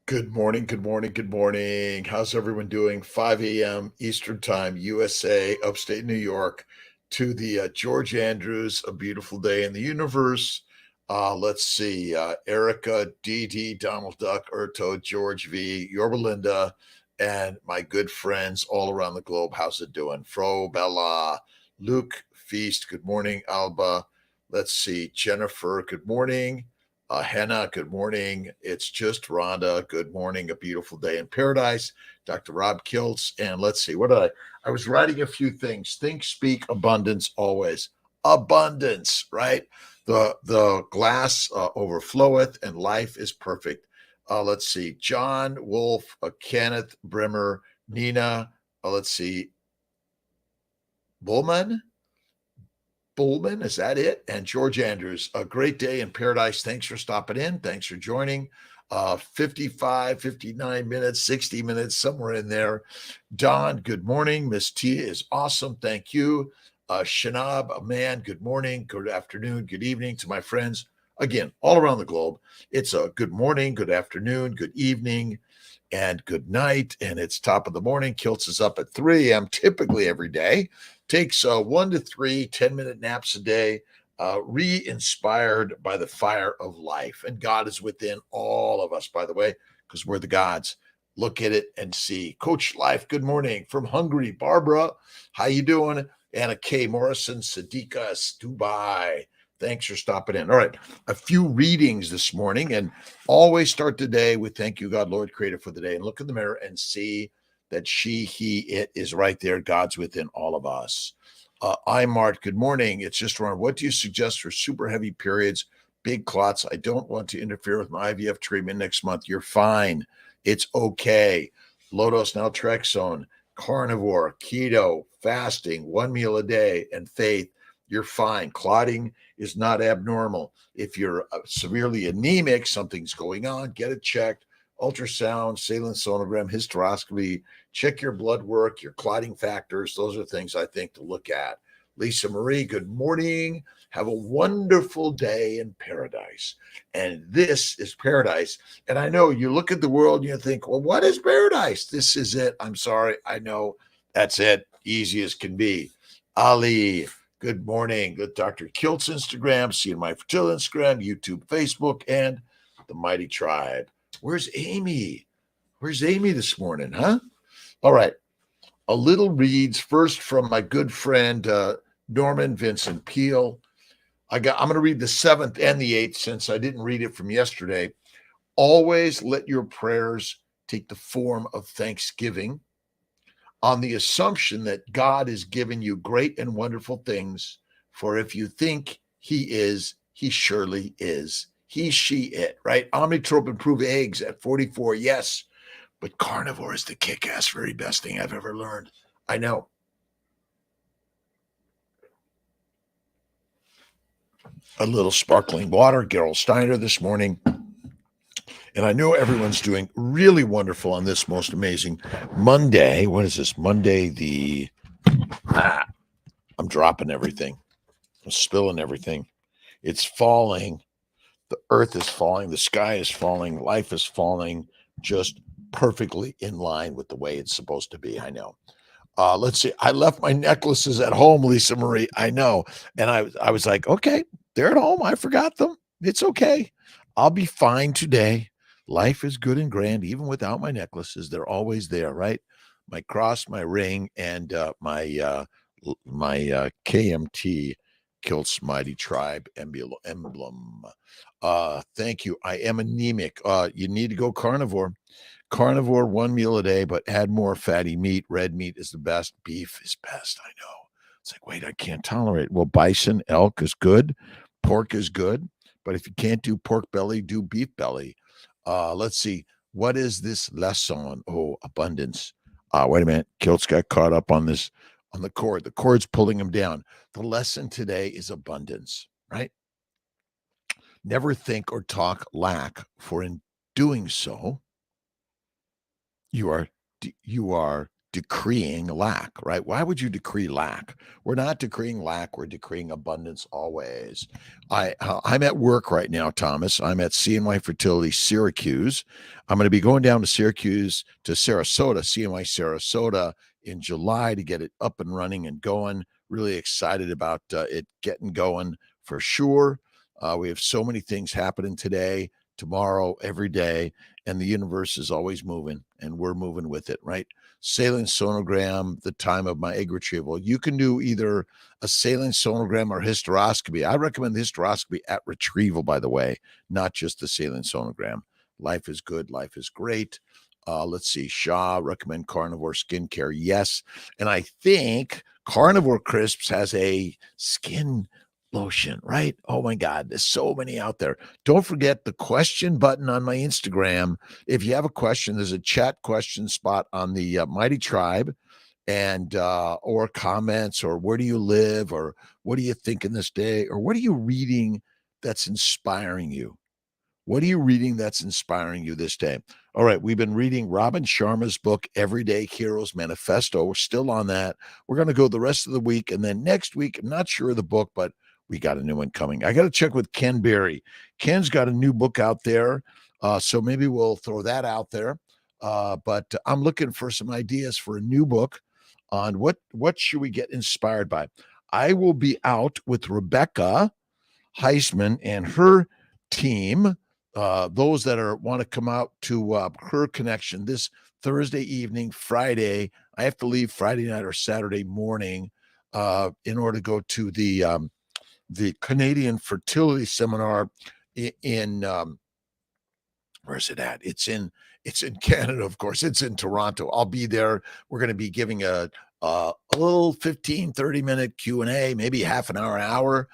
Good morning, good morning, good morning. How's everyone doing? 5 a.m. Eastern Time, USA, upstate New York, to the George Andrews, A Beautiful Day in the Universe. Let's see, Erica, Dee Dee, Donald Duck, Erto, George V, Yorba Linda, and my good friends all around the globe. How's it doing? Fro, Bella, Luke, Feast, good morning, Alba. Let's see, Jennifer, good morning. Henna, good morning. It's just Rhonda. Good morning. A beautiful day in paradise. Dr. Rob Kiltz. And let's see, what did I was writing a few things. Think, speak, abundance, always. Abundance, right? The glass overfloweth and life is perfect. Let's see. John Wolf, Kenneth Brimmer, Nina. Let's see. Bullman, is that it? And George Andrews, a great day in paradise. Thanks for stopping in. Thanks for joining. 55, 59 minutes, 60 minutes, somewhere in there. Don, good morning. Miss Tia is awesome. Thank you. Shanab, man, good morning, good afternoon, good evening to my friends. Again, all around the globe. It's a good morning, good afternoon, good evening, and good night. And it's top of the morning. Kiltz is up at 3 a.m. typically every day. Takes 1 to 3 10-minute naps a day, re-inspired by the fire of life. And God is within all of us, by the way, because we're the gods. Look at it and see. Coach Life, good morning from Hungary. Barbara, how you doing? Anna K. Morrison, Sadiqa, Dubai. Thanks for stopping in. All right, a few readings this morning, and always start the day with thank you, God, Lord, Creator, for the day. And look in the mirror and see that she, he, it is right there. God's within all of us. I'm Mart. Good morning. It's just around. What do you suggest for super heavy periods, big clots? I don't want to interfere with my IVF treatment next month. You're fine. It's okay. Low-dose naltrexone, carnivore, keto, fasting, 1 meal a day, and faith. You're fine. Clotting is not abnormal. If you're severely anemic, something's going on, get it checked. Ultrasound, saline sonogram, hysteroscopy, check your blood work, your clotting factors. Those are things I think to look at. Lisa Marie, good morning. Have a wonderful day in paradise. And this is paradise. And I know you look at the world and you think, well, what is paradise? This is it. I'm sorry. I know that's it. Easy as can be. Ali, good morning. Good Dr.Kiltz Instagram, seeing my fertility Instagram, YouTube, Facebook, and the Mighty Tribe. Where's Amy? Where's Amy this morning, huh? All right. A little reads first from my good friend Norman Vincent Peale. I'm going to read the 7th and the 8th since I didn't read it from yesterday. Always let your prayers take the form of thanksgiving on the assumption that God has given you great and wonderful things. For if you think he is, he surely is. He, she, it, right? Omnitrope improved eggs at 44, yes. But carnivore is the kick-ass very best thing I've ever learned. I know. A little sparkling water, Gerald Steiner this morning. And I know everyone's doing really wonderful on this most amazing Monday. What is this? Monday I'm dropping everything. I'm spilling everything. It's falling. The earth is falling. The sky is falling. Life is falling just perfectly in line with the way it's supposed to be. I know. Let's see. I left my necklaces at home, Lisa Marie. I know. And I was like, okay, they're at home. I forgot them. It's okay. I'll be fine today. Life is good and grand, even without my necklaces. They're always there, right? My cross, my ring, and my KMT Kiltz Mighty Tribe emblem. Thank you. I am anemic. You need to go carnivore. Carnivore, 1 meal a day, but add more fatty meat. Red meat is the best. Beef is best. I know. It's like, wait, I can't tolerate. Well, bison, elk is good. Pork is good. But if you can't do pork belly, do beef belly. Let's see. What is this lesson? Oh, abundance. Wait a minute. Kiltz got caught up on this, on the cord. The cord's pulling him down. The lesson today is abundance, right? Never think or talk lack, for in doing so, you are decreeing lack, right? Why would you decree lack? We're not decreeing lack. We're decreeing abundance always. I'm at work right now, Thomas. I'm at CNY Fertility Syracuse. I'm going to be going down to Syracuse to Sarasota, CNY Sarasota in July to get it up and running and going. Really excited about it getting going for sure. We have so many things happening today, tomorrow, every day, and the universe is always moving, and we're moving with it, right? Saline sonogram, the time of my egg retrieval. You can do either a saline sonogram or hysteroscopy. I recommend the hysteroscopy at retrieval, by the way, not just the saline sonogram. Life is good. Life is great. Let's see. Shaw, recommend carnivore skincare. Yes. And I think Carnivore Crisps has a skin lotion, right? Oh my God, there's so many out there. Don't forget the question button on my Instagram. If you have a question, there's a chat question spot on the Mighty Tribe, and or comments, or where do you live, or what are you thinking this day, or what are you reading that's inspiring you? What are you reading that's inspiring you this day? All right, we've been reading Robin Sharma's book, Everyday Heroes Manifesto. We're still on that. We're going to go the rest of the week. And then next week, I'm not sure of the book, but we got a new one coming. I got to check with Ken Berry. Ken's got a new book out there. So maybe we'll throw that out there. But I'm looking for some ideas for a new book on what should we get inspired by. I will be out with Rebecca Heisman and her team, those that want to come out to her connection this Thursday evening, Friday. I have to leave Friday night or Saturday morning in order to go to the Canadian Fertility Seminar in where's it at? It's in Canada, of course. It's in Toronto. I'll be there. We're going to be giving a little 15, 30-minute Q&A, maybe half an hour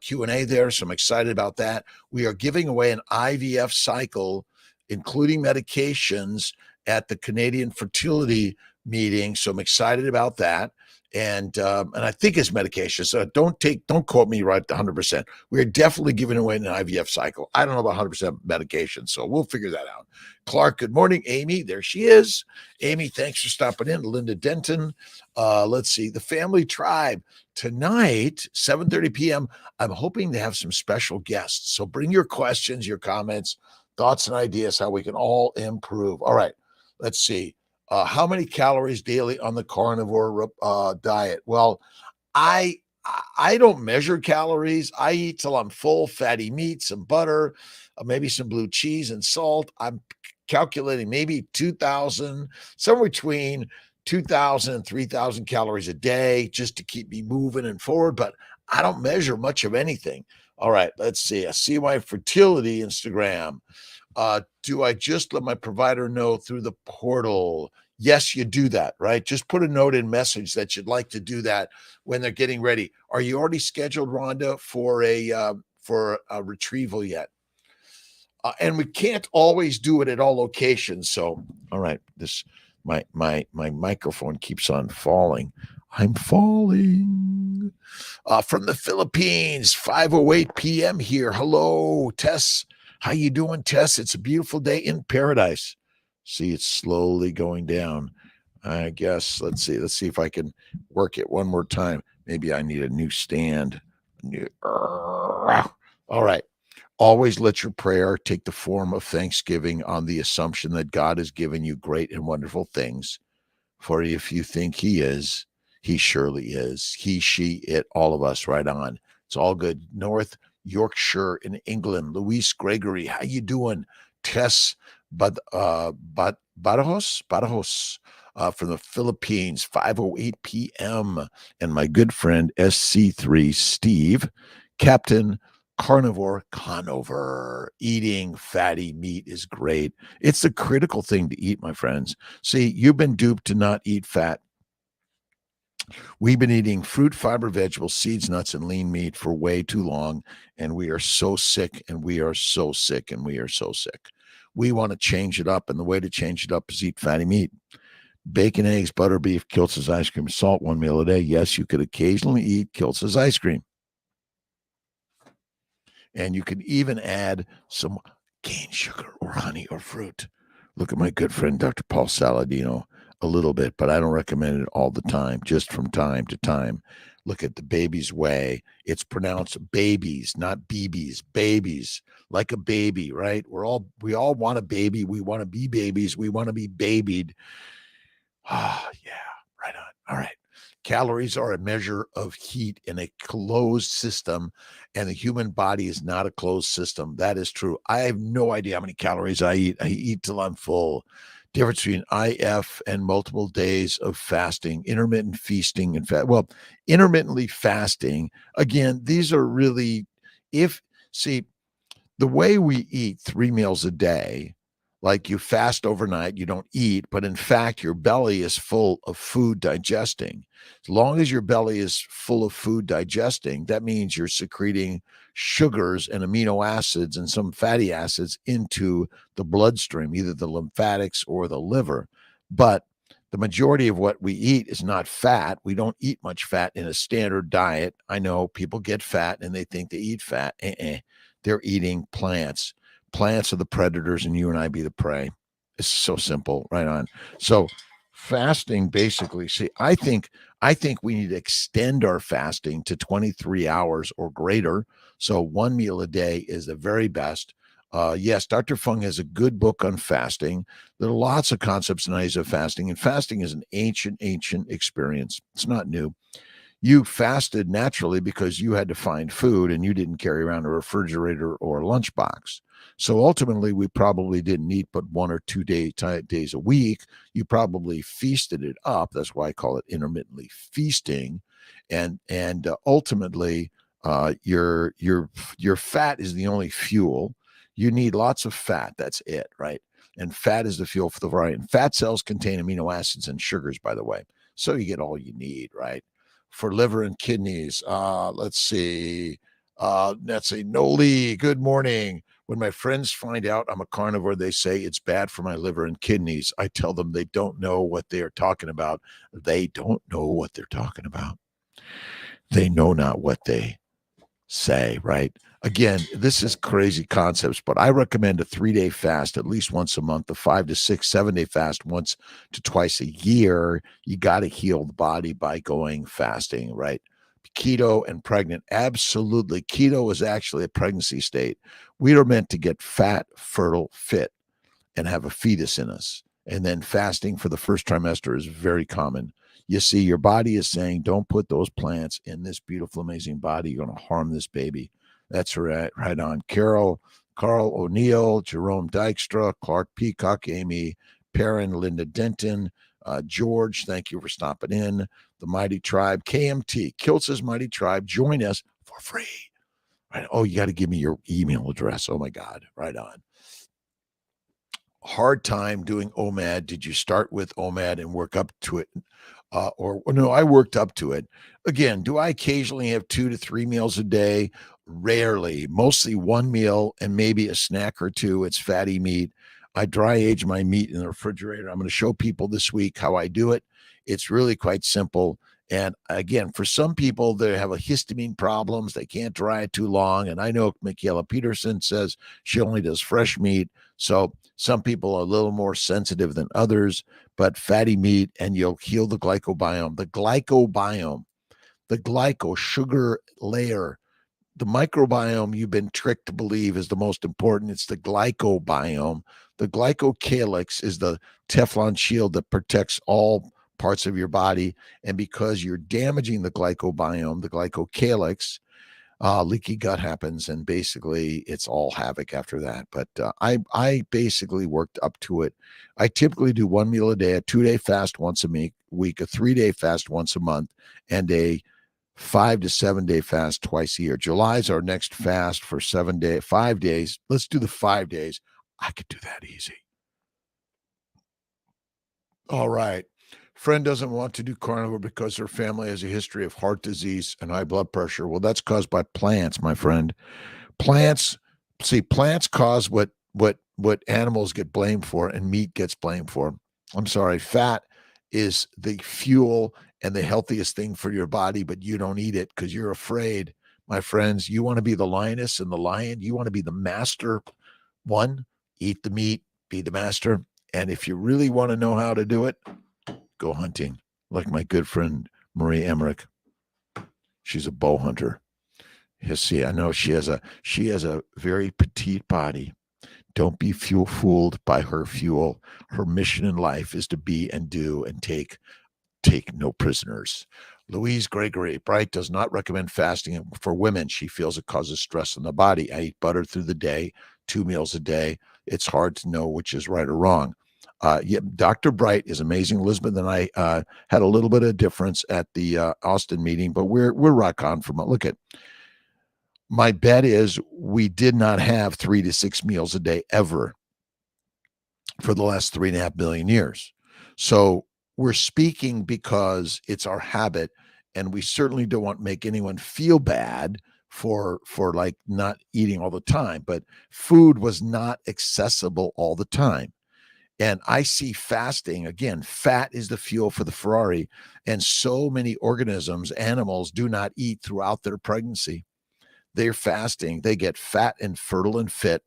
Q&A there. So I'm excited about that. We are giving away an IVF cycle, including medications, at the Canadian Fertility meeting. So I'm excited about that. And I think it's medication. So don't quote me right 100%. We're definitely giving away an IVF cycle. I don't know about 100% medication, so we'll figure that out. Clark, good morning. Amy, there she is. Amy, thanks for stopping in. Linda Denton. Let's see. The Family Tribe tonight, 7:30 p.m. I'm hoping to have some special guests. So bring your questions, your comments, thoughts, and ideas how we can all improve. All right. Let's see. How many calories daily on the carnivore diet? Well, I don't measure calories. I eat till I'm full, fatty meat, some butter, maybe some blue cheese and salt. I'm calculating maybe 2,000, somewhere between 2,000 and 3,000 calories a day just to keep me moving and forward. But I don't measure much of anything. All right, let's see. I see my fertility Instagram. Do I just let my provider know through the portal? Yes, you do that, right? Just put a note in message that you'd like to do that when they're getting ready. Are you already scheduled, Rhonda, for a retrieval yet? And we can't always do it at all locations. So, all right, my microphone keeps on falling. I'm falling. From the Philippines, 5:08 p.m. here. Hello, Tess. How you doing, Tess? It's a beautiful day in paradise. See, it's slowly going down. I guess. Let's see if I can work it one more time. Maybe I need a new stand. All right. Always let your prayer take the form of thanksgiving on the assumption that God has given you great and wonderful things. For if you think he is, he surely is. He, she, it, all of us, right on. It's all good. North Yorkshire in England. Luis Gregory, how you doing? Tess Badajoz from the Philippines, 5:08 p.m. And my good friend SC3 Steve, Captain Carnivore Conover. Eating fatty meat is great. It's the critical thing to eat, my friends. See, you've been duped to not eat fat. We've been eating fruit, fiber, vegetables, seeds, nuts, and lean meat for way too long, and we are so sick, and we are so sick, and we are so sick. We want to change it up, and the way to change it up is eat fatty meat. Bacon, eggs, butter, beef, Kiltz's ice cream, salt, one meal a day. Yes, you could occasionally eat Kiltz's ice cream. And you can even add some cane sugar or honey or fruit. Look at my good friend, Dr. Paul Saladino. a little bit, but I don't recommend it all the time, just from time to time. Look at the Baby's Way. It's pronounced babies, not BBs, babies, like a baby, right? We all want a baby. We want to be babies. We want to be babied. Ah, yeah, right on. All right. Calories are a measure of heat in a closed system, and the human body is not a closed system. That is true. I have no idea how many calories I eat. I eat till I'm full. Difference between IF and multiple days of fasting, intermittent feasting, and fat. Well, intermittently fasting, again, these are really, if, see, the way we eat 3 meals a day, like you fast overnight, you don't eat, but in fact, your belly is full of food digesting. As long as your belly is full of food digesting, that means you're secreting sugars and amino acids and some fatty acids into the bloodstream, either the lymphatics or the liver. But the majority of what we eat is not fat. We don't eat much fat in a standard diet. I know people get fat and they think they eat fat. They're eating plants. Plants are the predators and you and I be the prey. It's so simple, right on. So fasting basically, see, I think we need to extend our fasting to 23 hours or greater. So 1 meal a day is the very best. Yes, Dr. Fung has a good book on fasting. There are lots of concepts and ideas of fasting, and fasting is an ancient experience. It's not new. You fasted naturally because you had to find food and you didn't carry around a refrigerator or a lunchbox. So ultimately, we probably didn't eat but 1 or 2 days a week. You probably feasted it up. That's why I call it intermittently feasting. And ultimately, your fat is the only fuel. You need lots of fat. That's it, right? And fat is the fuel for the variety. And fat cells contain amino acids and sugars, by the way. So you get all you need, right? For liver and kidneys. Let's see. Noli, good morning. When my friends find out I'm a carnivore, they say it's bad for my liver and kidneys. I tell them they don't know what they are talking about. They don't know what they're talking about. They know not what they say, right? Again, this is crazy concepts, but I recommend a 3-day fast at least once a month, a 5 to 6, 7-day fast once to twice a year. You got to heal the body by going fasting, right? Keto and pregnant, absolutely. Keto is actually a pregnancy state. We are meant to get fat, fertile, fit, and have a fetus in us. And then fasting for the first trimester is very common. You see, your body is saying, don't put those plants in this beautiful, amazing body. You're going to harm this baby. That's right on. Carl O'Neill, Jerome Dykstra, Clark Peacock, Amy Perrin, Linda Denton, George, thank you for stopping in. The Mighty Tribe, KMT, Kiltz's Mighty Tribe. Join us for free. Right? Oh, you got to give me your email address. Oh, my God. Right on. Hard time doing OMAD. Did you start with OMAD and work up to it? Or no, I worked up to it. Again, do I occasionally have 2 to 3 meals a day? Rarely, mostly 1 meal and maybe a snack or two. It's fatty meat. I dry age my meat in the refrigerator. I'm going to show people this week how I do it. It's really quite simple. And again, for some people, they have a histamine problems. They can't dry it too long. And I know Michaela Peterson says she only does fresh meat. So some people are a little more sensitive than others, but fatty meat and you'll heal the glycobiome. The glyco sugar layer, the microbiome you've been tricked to believe is the most important. It's the glycobiome. The glycocalyx is the Teflon shield that protects all parts of your body. And because you're damaging the glycobiome, the glycocalyx, leaky gut happens, and basically it's all havoc after that. But I basically worked up to it. I typically do 1 meal a day, a 2-day fast once a week, a 3-day fast once a month, and a 5 to 7-day fast twice a year. July is our next fast for 5 days. Let's do the 5 days. I could do that easy. All right. Friend doesn't want to do carnivore because her family has a history of heart disease and high blood pressure. Well, that's caused by plants, my friend. Plants cause what animals get blamed for and meat gets blamed for. I'm sorry, fat is the fuel and the healthiest thing for your body, but you don't eat it because you're afraid. My friends, you want to be the lioness and the lion. You want to be the master one, eat the meat, be the master. And if you really want to know how to do it, go hunting, like my good friend Marie Emmerich. She's a bow hunter. You see, I know she has a very petite body. Don't be fooled by her fuel. Her mission in life is to be and do and take no prisoners. Louise Gregory Bright does not recommend fasting for women. She feels it causes stress on the body. I eat butter through the day, 2 meals a day. It's hard to know which is right or wrong. Yeah, Dr. Bright is amazing. Elizabeth and I had a little bit of difference at the Austin meeting, but we're rock on from it. Look at my bet is we did not have 3 to 6 meals a day ever for the last 3.5 billion years. So we're speaking because it's our habit, and we certainly don't want to make anyone feel bad for like not eating all the time, but food was not accessible all the time. And I see fasting, again, fat is the fuel for the Ferrari, and so many organisms, animals do not eat throughout their pregnancy. They're fasting, they get fat and fertile and fit.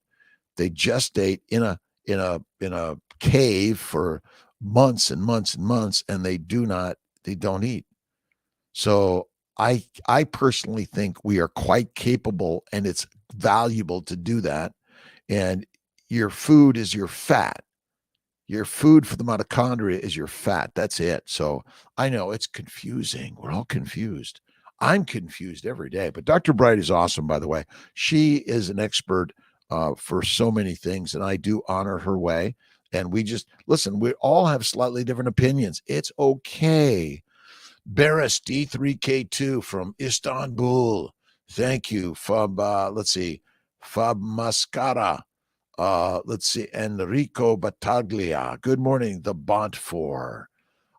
They gestate in a cave for months and months and months, and they don't eat. So I personally think we are quite capable, and it's valuable to do that. And your food is your fat. Your food for the mitochondria is your fat. That's it. So I know it's confusing. We're all confused. I'm confused every day. But Dr. Bright is awesome, by the way. She is an expert for so many things, and I do honor her way. And we just listen. We all have slightly different opinions. It's okay. Barris D3K2 from Istanbul. Thank you. Let's see, Fab Mascara. Let's see, Enrico Battaglia. Good morning, the Bont 4.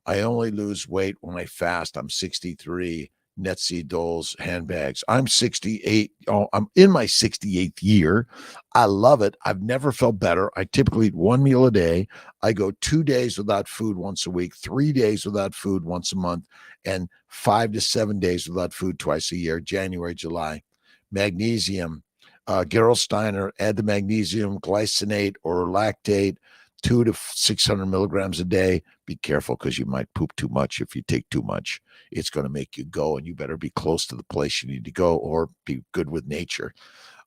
I only lose weight when I fast. I'm 63. Netzy Doles handbags. I'm 68. Oh, I'm in my 68th year. I love it. I've never felt better. I typically eat 1 meal a day. I go 2 days without food once a week, 3 days without food once a month, and 5 to 7 days without food twice a year, January, July. Magnesium. Gerolsteiner, add the magnesium, glycinate or lactate, 200 to 600 milligrams a day. Be careful because you might poop too much. If you take too much, it's going to make you go, and you better be close to the place you need to go or be good with nature.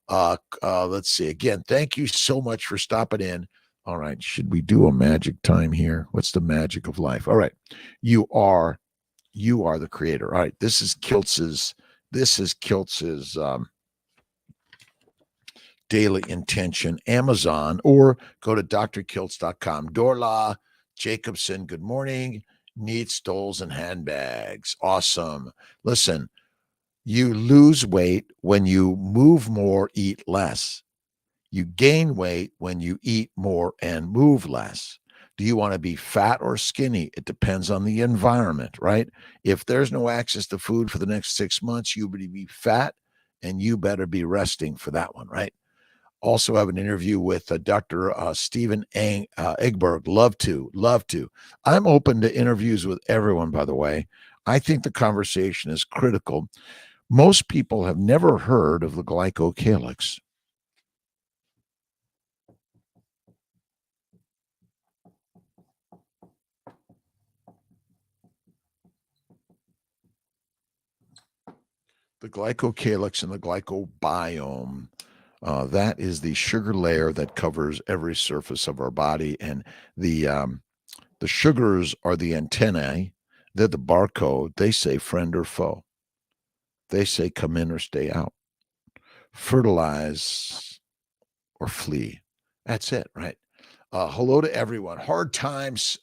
Let's see. Again, thank you so much for stopping in. All right. Should we do a magic time here? What's the magic of life? All right. You are the creator. All right. This is Kiltz's daily intention, Amazon, or go to drkiltz.com. Dorla Jacobson, good morning. Neat stoles and handbags. Awesome. Listen, you lose weight when you move more, eat less. You gain weight when you eat more and move less. Do you want to be fat or skinny? It depends on the environment, right? If there's no access to food for the next 6 months, you better be fat, and you better be resting for that one, right? Also have an interview with Dr. Stephen Egberg. Love to. I'm open to interviews with everyone, by the way. I think the conversation is critical. Most people have never heard of the glycocalyx. The glycocalyx and the glycobiome. That is the sugar layer that covers every surface of our body, and the sugars are the antennae. They're the barcode. They say friend or foe. They say come in or stay out, fertilize or flee. That's it, right? Hello to everyone. Hard times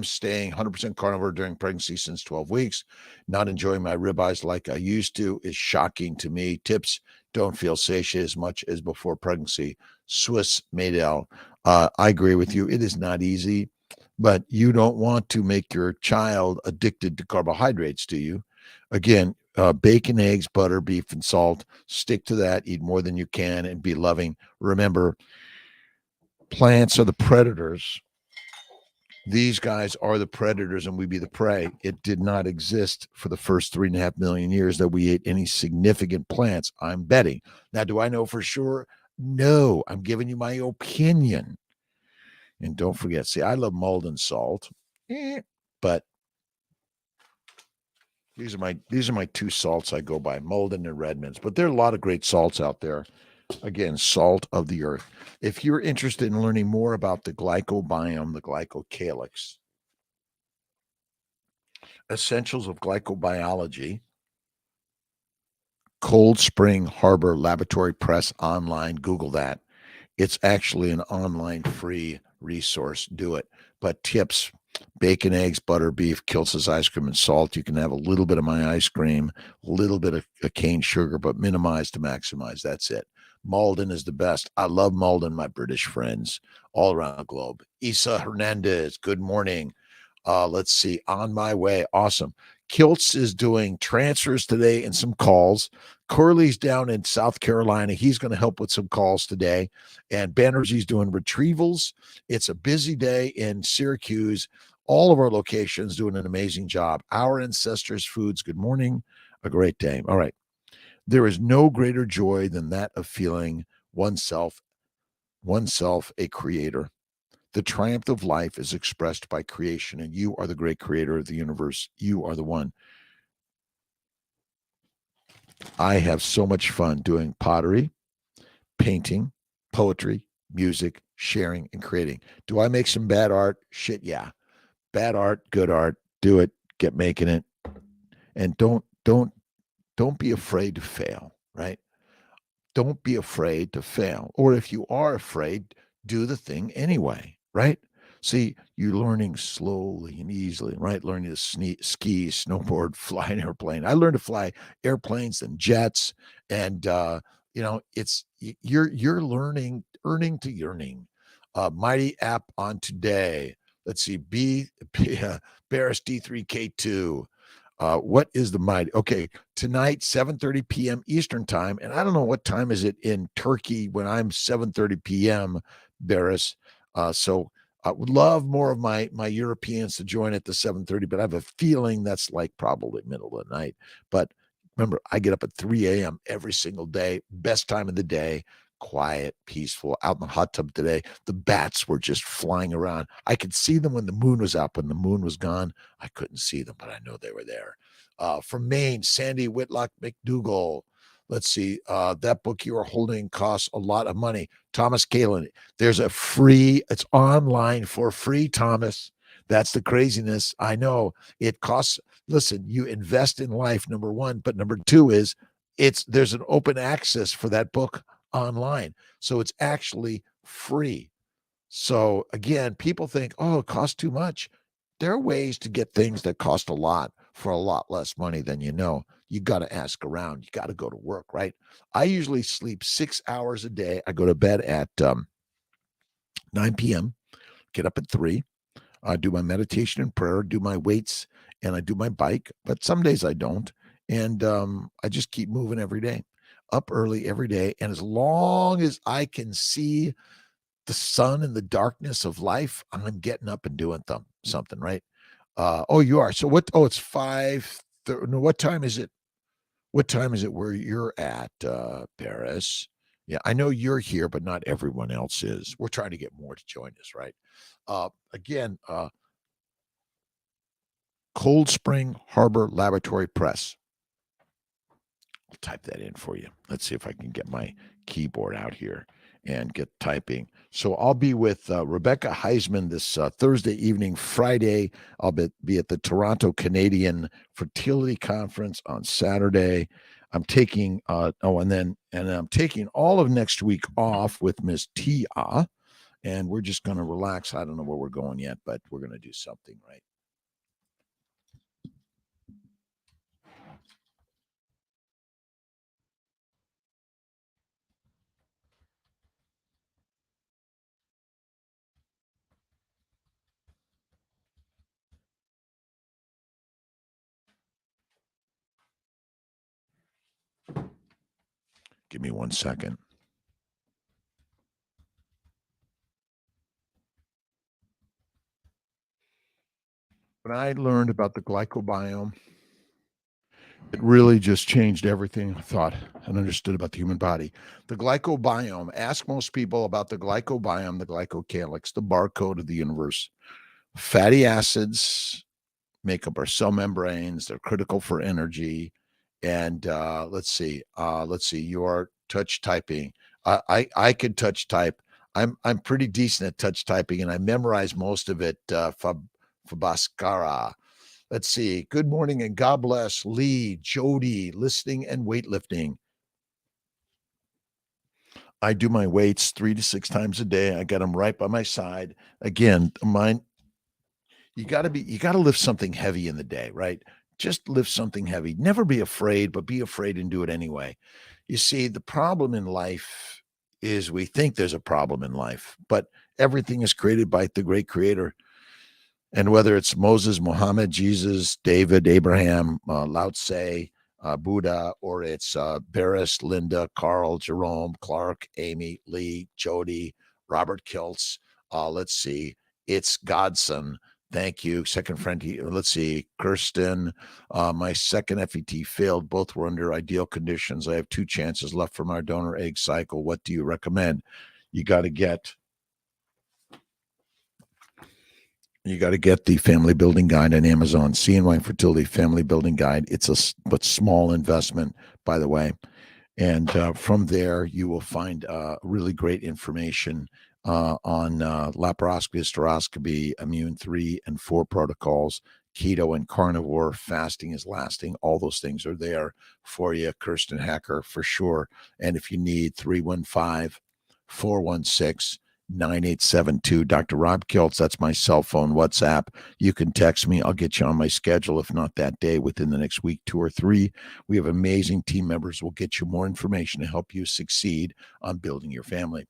staying 100% carnivore during pregnancy since 12 weeks. Not enjoying my ribeyes like I used to is shocking to me. Tips: don't feel satiated as much as before pregnancy. Swiss Maydel. I agree with you. It is not easy, but you don't want to make your child addicted to carbohydrates, do you? Again, bacon, eggs, butter, beef, and salt. Stick to that. Eat more than you can and be loving. Remember, plants are the predators. These guys are the predators and we be the prey. It did not exist for the first 3.5 million years that we ate any significant plants, I'm betting. Now, do I know for sure? No, I'm giving you my opinion. And don't forget, see, I love mold and salt. But these are my two salts I go by, Malden and Redmond's. But there are a lot of great salts out there. Again, salt of the earth. If you're interested in learning more about the glycobiome, the glycocalyx, essentials of glycobiology, Cold Spring Harbor Laboratory Press online, Google that. It's actually an online free resource. Do it. But tips: bacon, eggs, butter, beef, Kiltz's ice cream, and salt. You can have a little bit of my ice cream, a little bit of cane sugar, but minimize to maximize. That's it. Malden is the best. I love Malden, my British friends all around the globe. Isa Hernandez, good morning. Let's see. On my way. Awesome. Kiltz is doing transfers today and some calls. Curly's down in South Carolina. He's going to help with some calls today. And Banerjee's doing retrievals. It's a busy day in Syracuse. All of our locations doing an amazing job. Our Ancestors Foods, good morning. A great day. All right. There is no greater joy than that of feeling oneself a creator. The triumph of life is expressed by creation, and you are the great creator of the universe. You are the one. I have so much fun doing pottery, painting, poetry, music, sharing, and creating. Do I make some bad art? Shit, yeah. Bad art, good art. Do it. Get making it. And don't be afraid to fail, right? Don't be afraid to fail. Or if you are afraid, do the thing anyway, right? See, you're learning slowly and easily, right? Learning to ski, snowboard, fly an airplane. I learned to fly airplanes and jets, and it's you're learning, earning to yearning. Mighty app on today. Let's see, Barris D3K2. What is the mighty? Okay, tonight 7:30 p.m. Eastern time, and I don't know what time is it in Turkey when I'm 7:30 p.m. Barris. So I would love more of my Europeans to join at the 7:30, but I have a feeling that's like probably middle of the night. But remember, I get up at 3 a.m. every single day, best time of the day. Quiet, peaceful, out in the hot tub today. The bats were just flying around. I could see them when the moon was up. When the moon was gone, I couldn't see them, but I know they were there. From Maine, Sandy Whitlock McDougall. Let's see. That book you are holding costs a lot of money. Thomas Kalin. There's a free, it's online for free, Thomas. That's the craziness. I know it costs. Listen, you invest in life, number one, but number two is there's an open access for that book online. So it's actually free. So again, people think, oh, it costs too much. There are ways to get things that cost a lot for a lot less money than you know. You got to ask around. You got to go to work, right? I usually sleep 6 hours a day. I go to bed at 9 p.m., get up at 3. I do my meditation and prayer, do my weights, and I do my bike. But some days I don't. And I just keep moving every day, up early every day. And as long as I can see the sun and the darkness of life, I'm getting up and doing something, right? Oh, you are. So what? Oh, it's 5. No, what time is it? What time is it where you're at, Paris? Yeah, I know you're here, but not everyone else is. We're trying to get more to join us, right? Again, Cold Spring Harbor Laboratory Press. I'll type that in for you. Let's see if I can get my keyboard out here and get typing. So I'll be with Rebecca Heisman this Thursday evening. Friday, I'll be at the Toronto Canadian Fertility Conference on Saturday. I'm taking and I'm taking all of next week off with Miss Tia, and we're just going to relax. I don't know where we're going yet, but we're going to do something, right? Give me 1 second. When I learned about the glycobiome, it really just changed everything I thought and understood about the human body. The glycobiome, ask most people about the glycobiome, the glycocalyx, the barcode of the universe. Fatty acids make up our cell membranes. They're critical for energy. And let's see. You are touch typing. I could touch type. I'm pretty decent at touch typing, and I memorize most of it. Fabaskara. Let's see. Good morning and God bless Lee, Jody, listening and weightlifting. I do my weights 3 to 6 times a day. I got them right by my side. Again, mine. You got to lift something heavy in the day, right? Just lift something heavy. Never be afraid, but be afraid and do it anyway. You see, the problem in life is we think there's a problem in life, but everything is created by the great creator. And whether it's Moses, Muhammad, Jesus, David, Abraham, Lao Tse, Buddha, or it's Barris, Linda, Carl, Jerome, Clark, Amy, Lee, Jody, Robert Kiltz. Let's see. It's Godson. Thank you. Second friend. Let's see. Kirsten. My second FET failed. Both were under ideal conditions. I have 2 chances left for my donor egg cycle. What do you recommend? You got to get the Family Building Guide on Amazon. CNY Fertility Family Building Guide. It's a small investment, by the way. And from there, you will find really great information on laparoscopy, hysteroscopy, immune 3 and 4 protocols, keto and carnivore, fasting is lasting. All those things are there for you, Kirsten Hacker, for sure. And if you need 315-416-9872, Dr. Rob Kiltz, that's my cell phone, WhatsApp. You can text me. I'll get you on my schedule, if not that day, within the next week, 2 or 3. We have amazing team members. We'll get you more information to help you succeed on building your family.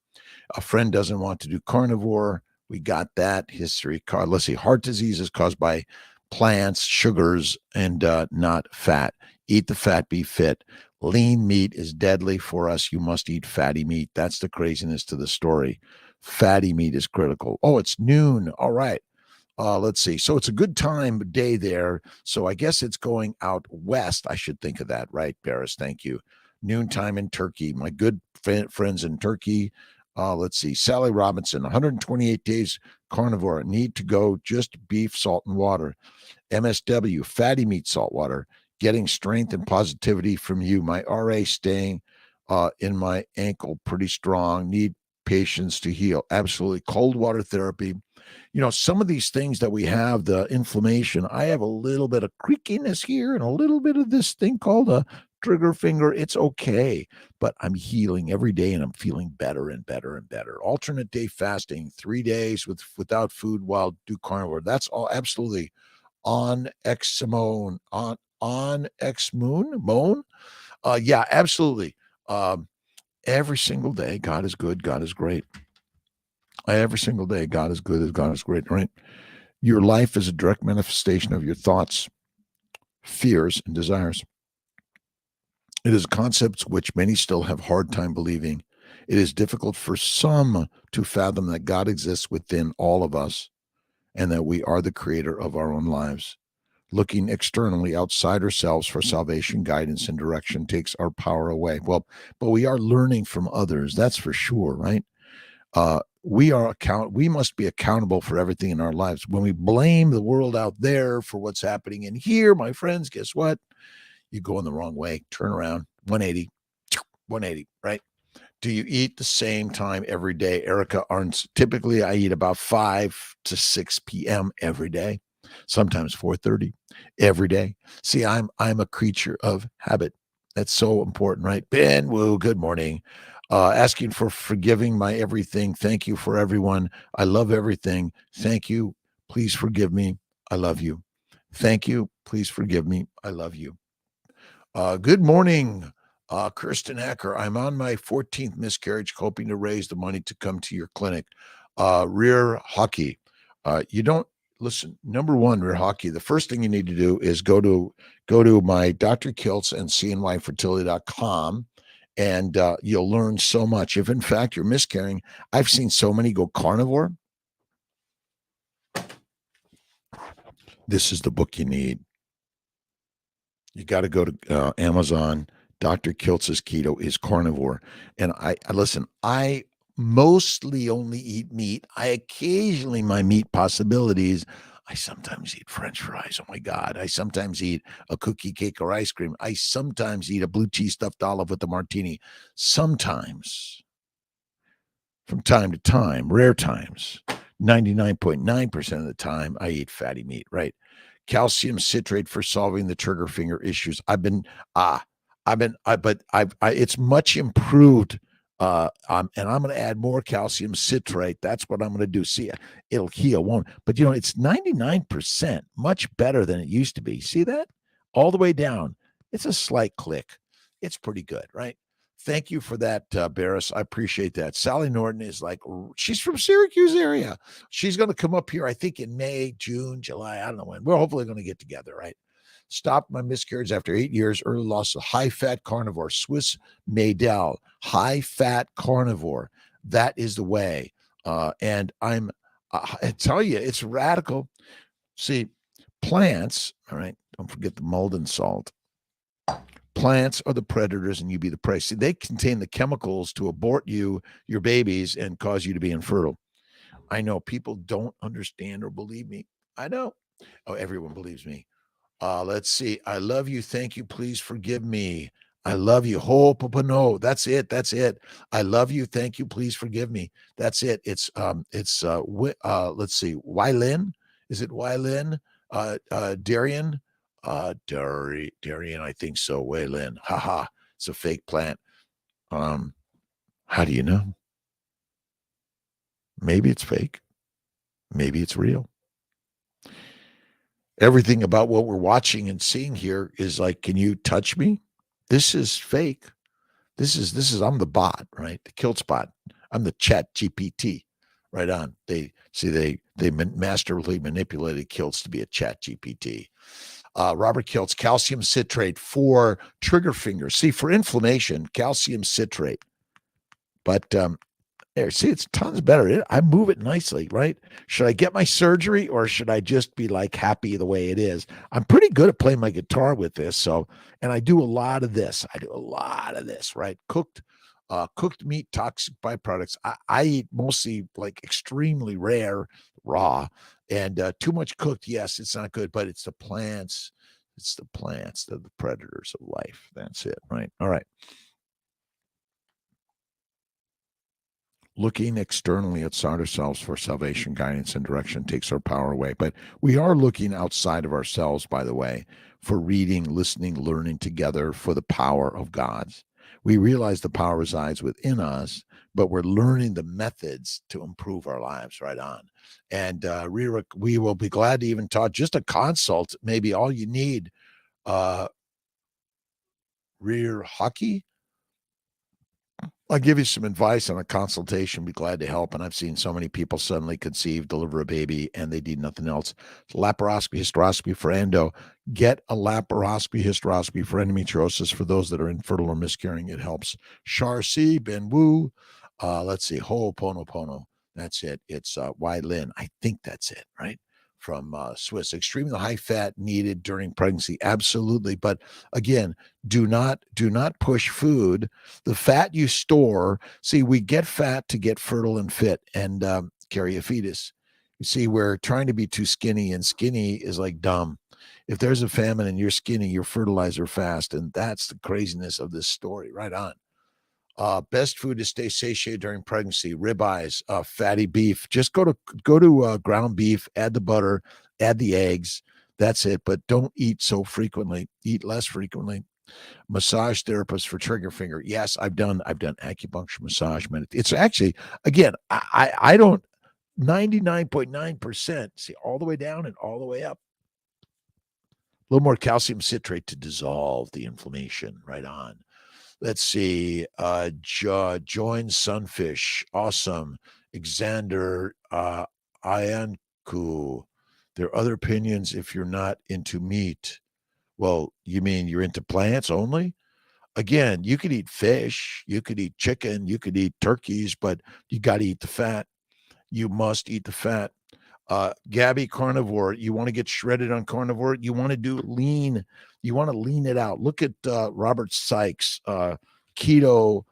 A friend doesn't want to do carnivore. We got that history. Let's see. Heart disease is caused by plants, sugars, and not fat. Eat the fat, be fit. Lean meat is deadly for us. You must eat fatty meat. That's the craziness to the story. Fatty meat is critical. Oh, it's noon. All right. Let's see. So it's a good time day there. So I guess it's going out west. I should think of that, right, Barris? Thank you. Noontime in Turkey. My good friends in Turkey. Let's see. Sally Robinson, 128 days carnivore. Need to go just beef, salt, and water. MSW, fatty meat, salt water. Getting strength and positivity from you. My RA staying in my ankle pretty strong. Need patience to heal. Absolutely. Cold water therapy. You know, some of these things that we have, the inflammation, I have a little bit of creakiness here and a little bit of this thing called a trigger finger. It's okay, but I'm healing every day and I'm feeling better and better and better. Alternate day fasting, 3 days without food while do carnivore. That's all absolutely on X Simone, on X Moon. Yeah, absolutely. Every single day, God is good, God is great. Every single day, God is good, God is great, right? Your life is a direct manifestation of your thoughts, fears, and desires. It is concepts which many still have hard time believing. It is difficult for some to fathom that God exists within all of us and that we are the creator of our own lives. Looking externally outside ourselves for salvation, guidance, and direction takes our power away. Well, but we are learning from others, that's for sure, right? We must be accountable for everything in our lives. When we blame the world out there for what's happening in here, my friends, guess what? You go in the wrong way. Turn around, 180, right? Do you eat the same time every day? Erica Arns, typically I eat about 5 to 6 p.m. every day, sometimes 4:30 every day. See, I'm a creature of habit. That's so important, right? Ben Wu, good morning. Asking for forgiving my everything. Thank you for everyone. I love everything. Thank you. Please forgive me. I love you. Thank you. Please forgive me. I love you. Good morning, Kirsten Hacker. I'm on my 14th miscarriage, hoping to raise the money to come to your clinic. Rear hockey. You don't listen. Number one, rear hockey. The first thing you need to do is go to my Dr. Kiltz and cnyfertility.com, and you'll learn so much. If in fact you're miscarrying, I've seen so many go carnivore. This is the book you need. You got to go to Amazon. Dr. Kiltz's Keto is carnivore. And I listen, I mostly only eat meat. I occasionally, my meat possibilities, I sometimes eat French fries. Oh my God. I sometimes eat a cookie, cake, or ice cream. I sometimes eat a blue cheese stuffed olive with a martini. Sometimes, from time to time, rare times, 99.9% of the time, I eat fatty meat, right? Calcium citrate for solving the trigger finger issues. It's much improved. And I'm going to add more calcium citrate. That's what I'm going to do. See, it'll heal, won't? But it's 99%, much better than it used to be. See that? All the way down. It's a slight click. It's pretty good, right? Thank you for that, Barris. I appreciate that. Sally Norton is she's from Syracuse area. She's going to come up here, I think, in May, June, July. I don't know when. We're hopefully going to get together, right? Stopped my miscarriage after 8 years. Early loss of high-fat carnivore. Swiss Maydel, high-fat carnivore. That is the way. And I tell you, it's radical. See, plants, all right, don't forget the mold and salt. Plants are the predators and you be the prey. See, they contain the chemicals to abort your babies, and cause you to be infertile. I know people don't understand or believe me. I know. Oh, everyone believes me. Let's see. I love you. Thank you. Please forgive me. I love you. No, that's it. That's it. I love you. Thank you. Please forgive me. That's it. Let's see. Wylin. Is it Wylin? Darian? Darian, I think so. Waylin. Haha. It's a fake plant. How do you know? Maybe it's fake. Maybe it's real. Everything about what we're watching and seeing here is like, can you touch me? This is fake. This is I'm the bot, right? The Kiltz bot. I'm the chat GPT. Right on. They masterfully manipulated Kiltz to be a chat GPT. Robert Kiltz, calcium citrate for trigger fingers. See, for inflammation, calcium citrate. But there, see, it's tons better. I move it nicely, right? Should I get my surgery, or should I just be happy the way it is? I'm pretty good at playing my guitar with this. And I do a lot of this. Right? Cooked meat, toxic byproducts. I eat mostly extremely rare, raw, and too much cooked. Yes, it's not good, but it's the plants. It's the plants. They're the predators of life. That's it, right? All right. Looking externally outside ourselves for salvation, guidance, and direction takes our power away. But we are looking outside of ourselves, by the way, for reading, listening, learning together for the power of God's. We realize the power resides within us, but we're learning the methods to improve our lives. Right on. And we will be glad to even talk, just a consult, maybe all you need. Rear hockey. I'll give you some advice on a consultation. Be glad to help. And I've seen so many people suddenly conceive, deliver a baby, and they need nothing else. Laparoscopy, hysteroscopy for endo. Get a laparoscopy, hysteroscopy for endometriosis for those that are infertile or miscarrying. It helps. Char Si, Ben Wu. Let's see. Ho'oponopono. That's it. It's Wylin. I think that's it, right? From Swiss. Extremely high fat needed during pregnancy. Absolutely. But again, do not push food. The fat you store, see, we get fat to get fertile and fit and carry a fetus. You see, we're trying to be too skinny, and skinny is like dumb. If there's a famine and you're skinny, you're fertilizer fast. And that's the craziness of this story. Right on. Best food to stay satiated during pregnancy: ribeyes, fatty beef. Just go to ground beef, add the butter, add the eggs. That's it. But don't eat so frequently. Eat less frequently. Massage therapist for trigger finger. Yes, I've done acupuncture, massage, It's actually, again, I don't 99.9%. See, all the way down and all the way up. A little more calcium citrate to dissolve the inflammation. Right on. Let's see. Join Sunfish. Awesome. Xander Iancu. There are other opinions if you're not into meat. Well, you mean you're into plants only? Again, you could eat fish, you could eat chicken, you could eat turkeys, but you got to eat the fat. You must eat the fat. Gabby, carnivore. You want to get shredded on carnivore? You want to do lean. You want to lean it out. Look at Robert Sykes, keto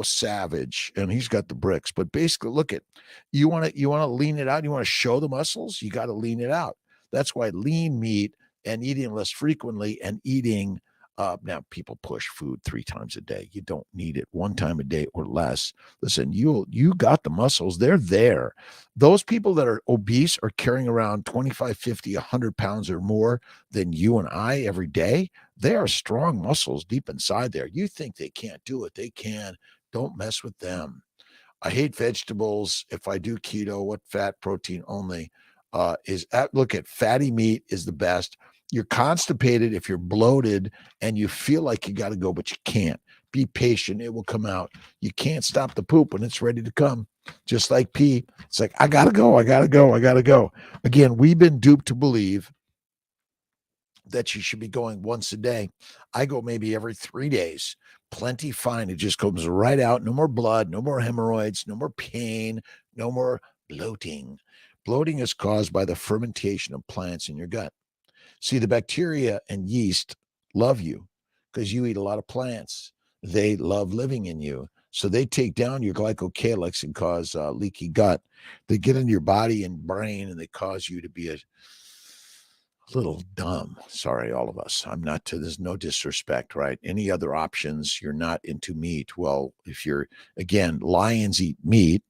savage, and he's got the bricks. But basically, look at, you want to lean it out. You want to show the muscles. You got to lean it out. That's why lean meat and eating less frequently and eating now people push food 3 times a day. You don't need it 1 time a day or less. Listen, you got the muscles. They're there. Those people that are obese are carrying around 25, 50, 100 pounds or more than you and I every day. They are strong muscles deep inside there. You think they can't do it. They can. Don't mess with them. I hate vegetables. If I do keto, what fat, protein only look at fatty meat is the best. You're constipated if you're bloated and you feel like you got to go, but you can't. Be patient. It will come out. You can't stop the poop when it's ready to come. Just like pee. It's like, I got to go. I got to go. I got to go. Again, we've been duped to believe that you should be going once a day. I go maybe every 3 days. Plenty fine. It just comes right out. No more blood, no more hemorrhoids, no more pain, no more bloating. Bloating is caused by the fermentation of plants in your gut. See, the bacteria and yeast love you because you eat a lot of plants. They love living in you. So they take down your glycocalyx and cause leaky gut. They get into your body and brain and they cause you to be a little dumb. Sorry, all of us. I'm not to, there's no disrespect, right? Any other options? You're not into meat. Well, if you're, again, lions eat meat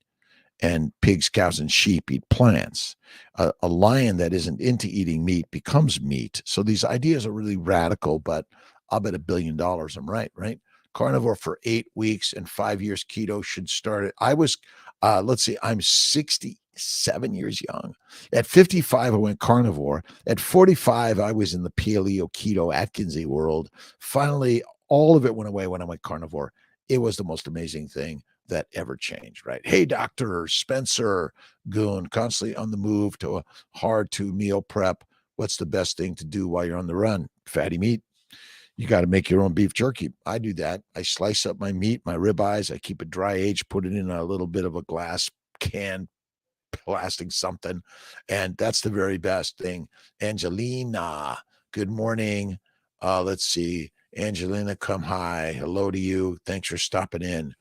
and pigs, cows, and sheep eat plants. A lion that isn't into eating meat becomes meat. So these ideas are really radical, but I'll bet $1 billion I'm right, right? Carnivore for 8 weeks and 5 years keto should start. I was, let's see, I'm 67 years young. At 55, I went carnivore. At 45, I was in the paleo keto Atkinsy world. Finally, all of it went away when I went carnivore. It was the most amazing thing that ever changed, right? Hey, Dr. Spencer Goon, constantly on the move to a hard to meal prep. What's the best thing to do while you're on the run? Fatty meat. You got to make your own beef jerky. I do that. I slice up my meat, my ribeyes. I keep it dry aged, put it in a little bit of a glass can, plastic something. And that's the very best thing. Angelina, good morning. Let's see. Angelina, come hi. Hello to you. Thanks for stopping in.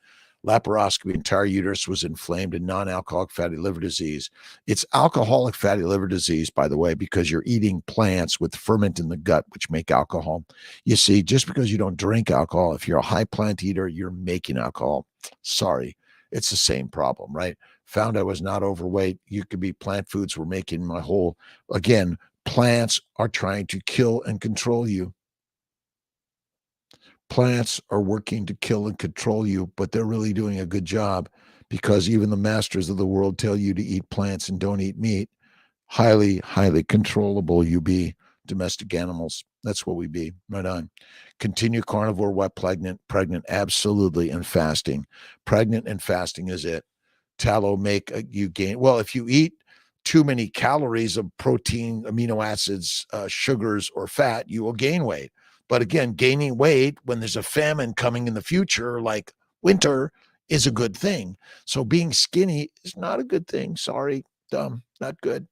Laparoscopy, entire uterus was inflamed and non-alcoholic fatty liver disease. It's alcoholic fatty liver disease, by the way, because you're eating plants with ferment in the gut, which make alcohol. You see, just because you don't drink alcohol, if you're a high plant eater, you're making alcohol. Sorry, it's the same problem, right? Found I was not overweight. You could be plant foods were making my whole, again, plants are trying to kill and control you. Plants are working to kill and control you, but they're really doing a good job because even the masters of the world tell you to eat plants and don't eat meat. Highly, highly controllable you be. Domestic animals. That's what we be. Right on. Continue carnivore, what pregnant, absolutely, and fasting. Pregnant and fasting is it. Tallow make you gain. Well, if you eat too many calories of protein, amino acids, sugars, or fat, you will gain weight. But again, gaining weight when there's a famine coming in the future, like winter, is a good thing. So being skinny is not a good thing. Sorry, dumb, not good.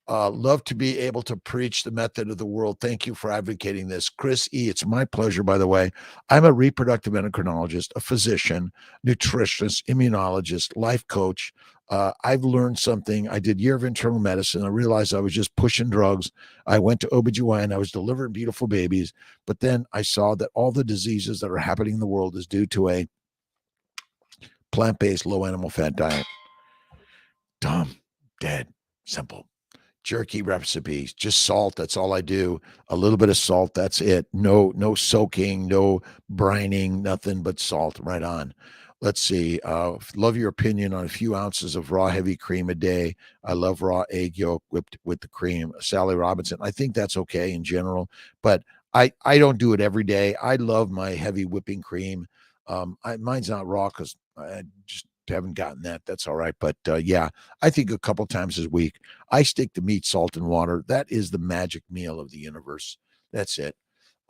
Love to be able to preach the method of the world. Thank you for advocating this. Chris E., it's my pleasure, by the way. I'm a reproductive endocrinologist, a physician, nutritionist, immunologist, life coach. I've learned something. I did a year of internal medicine. I realized I was just pushing drugs. I went to OBGYN. I was delivering beautiful babies. But then I saw that all the diseases that are happening in the world is due to a plant-based, low animal fat diet. Dumb, dead, simple. Jerky recipes, just salt. That's all I do. A little bit of salt. That's it. No soaking, no brining, nothing but salt. Right on. Let's see. Love your opinion on a few ounces of raw heavy cream a day. I love raw egg yolk whipped with the cream. Sally Robinson. I think that's okay in general, but I don't do it every day. I love my heavy whipping cream. Mine's not raw because I just haven't gotten that. That's all right. But yeah, I think a couple times a week. I stick to meat, salt, and water. That is the magic meal of the universe. That's it.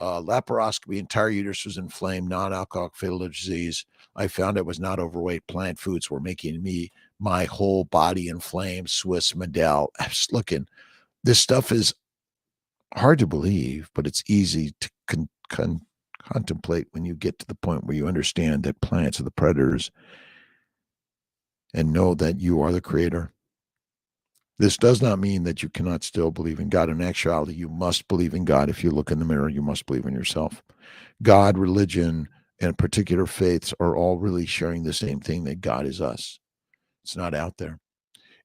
Laparoscopy, entire uterus was inflamed, non-alcoholic fatal disease. I found I was not overweight. Plant foods were making me, my whole body inflamed. Swiss Medell. I was looking. This stuff is hard to believe, but it's easy to contemplate when you get to the point where you understand that plants are the predators and know that you are the creator. This does not mean that you cannot still believe in God. In actuality, you must believe in God. If you look in the mirror, you must believe in yourself. God, religion, and particular faiths are all really sharing the same thing, that God is us. It's not out there.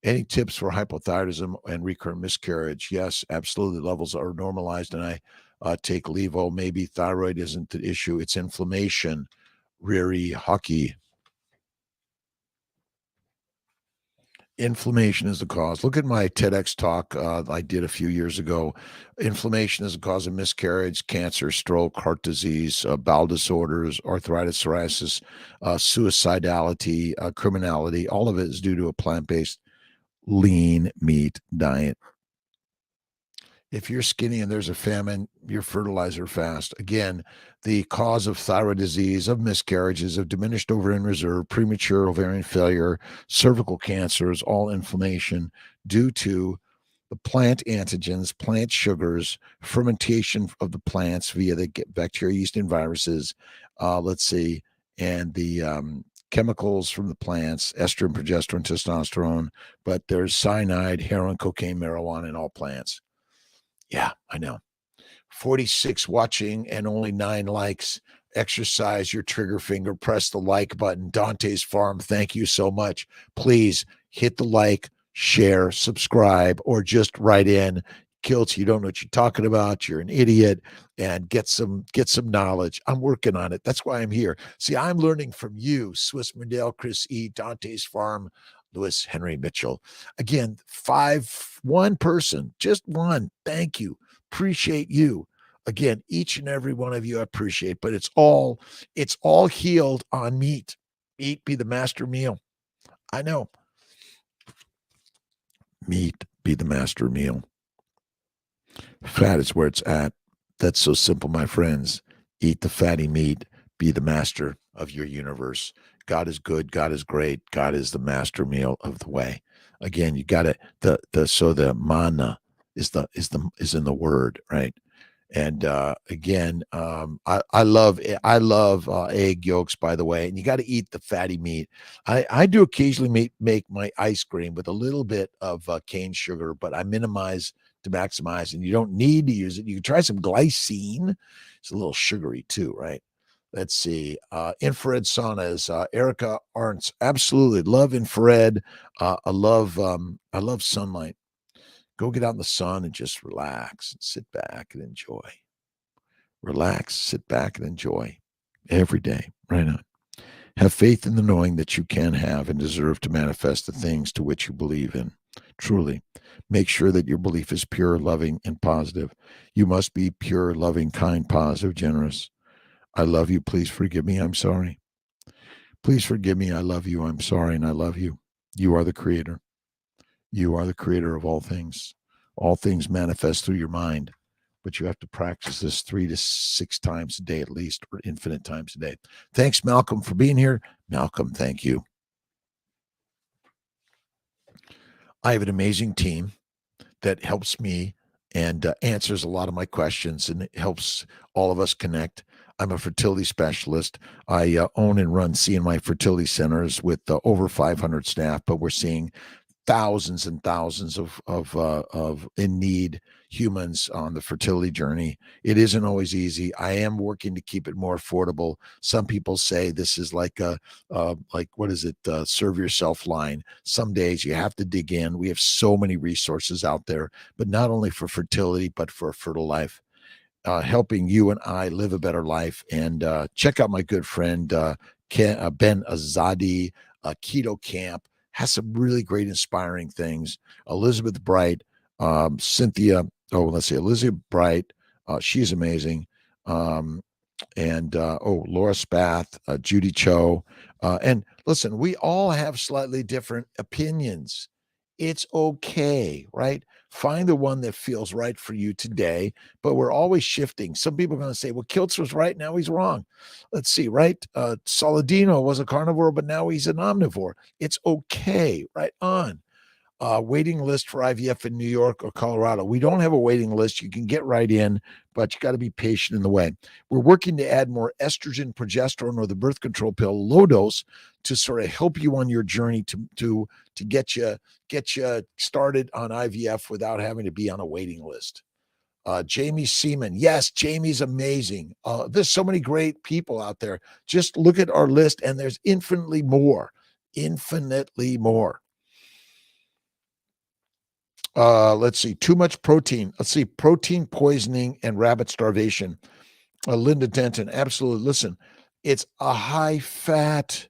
Any tips for hypothyroidism and recurrent miscarriage? Yes, absolutely. Levels are normalized, and I take levo. Maybe thyroid isn't the issue. It's inflammation. Riri hockey. Inflammation is the cause. Look at my TEDx talk I did a few years ago. Inflammation is the cause of miscarriage, cancer, stroke, heart disease, bowel disorders, arthritis, psoriasis, suicidality, criminality. All of it is due to a plant-based lean meat diet. If you're skinny and there's a famine, your fertilizer fast. Again, the cause of thyroid disease, of miscarriages, of diminished ovarian reserve, premature ovarian failure, cervical cancer is all inflammation due to the plant antigens, plant sugars, fermentation of the plants via the bacteria, yeast, and viruses. Let's see, and the chemicals from the plants, estrogen, progesterone, testosterone, but there's cyanide, heroin, cocaine, marijuana in all plants. Yeah, I know. 46 watching and only 9 likes. Exercise your trigger finger, press the like button. Dante's Farm, thank you so much. Please hit the like, share, subscribe, or just write in, Kiltz, you don't know what you're talking about. You're an idiot, and get some knowledge. I'm working on it. That's why I'm here. See, I'm learning from you, Swiss Mendel, Chris E., Dante's Farm, Lewis Henry Mitchell. Again, one person, just one. Thank you. Appreciate you. Again, each and every one of you I appreciate, but it's all healed on meat. Meat be the master meal. I know. Meat be the master meal. Fat is where it's at. That's so simple, my friends. Eat the fatty meat. Be the master of your universe. God is good. God is great. God is the master meal of the way. Again, you got it. So the mana is in the word, right? And again, I love egg yolks, by the way. And you got to eat the fatty meat. I do occasionally make my ice cream with a little bit of cane sugar, but I minimize to maximize. And you don't need to use it. You can try some glycine. It's a little sugary too, right? Let's see. Infrared saunas. Erica Arntz, absolutely love infrared. I love sunlight. Go get out in the sun and just relax and sit back and enjoy. Relax, sit back and enjoy every day. Right on. Have faith in the knowing that you can have and deserve to manifest the things to which you believe in. Truly, make sure that your belief is pure, loving, and positive. You must be pure, loving, kind, positive, generous. I love you. Please forgive me. I'm sorry. Please forgive me. I love you. I'm sorry, and I love you. You are the creator. You are the creator of all things. All things manifest through your mind, but you have to practice this 3 to 6 times a day at least, or infinite times a day. Thanks, Malcolm, for being here. Malcolm, thank you. I have an amazing team that helps me and answers a lot of my questions, and it helps all of us connect. I'm a fertility specialist. I own and run CNY fertility centers with over 500 staff, but we're seeing thousands and thousands of in need humans on the fertility journey. It isn't always easy. I am working to keep it more affordable. Some people say this is like what is it? Serve yourself line. Some days you have to dig in. We have so many resources out there, but not only for fertility, but for a fertile life. Helping you and I live a better life. And check out my good friend Ben Azadi, Keto Camp. Has some really great, inspiring things. Elizabeth Bright, Cynthia. Oh, let's see, Elizabeth Bright. She's amazing. And Laura Spath, Judy Cho. And listen, we all have slightly different opinions. It's okay, right? Find the one that feels right for you today, but we're always shifting. Some people are going to say, well, Kiltz was right, now he's wrong. Let's see, right? Saladino was a carnivore, but now he's an omnivore. It's okay, right on. waiting list for IVF in New York or Colorado. We don't have a waiting list. You can get right in, but you got to be patient in the way. We're working to add more estrogen, progesterone, or the birth control pill, low dose, to sort of help you on your journey to get you started on IVF without having to be on a waiting list. Jamie Seaman. Yes, Jamie's amazing. There's so many great people out there. Just look at our list, and there's infinitely more. Infinitely more. Let's see. Too much protein. Let's see. Protein poisoning and rabbit starvation. Linda Denton. Absolutely. Listen, it's a high-fat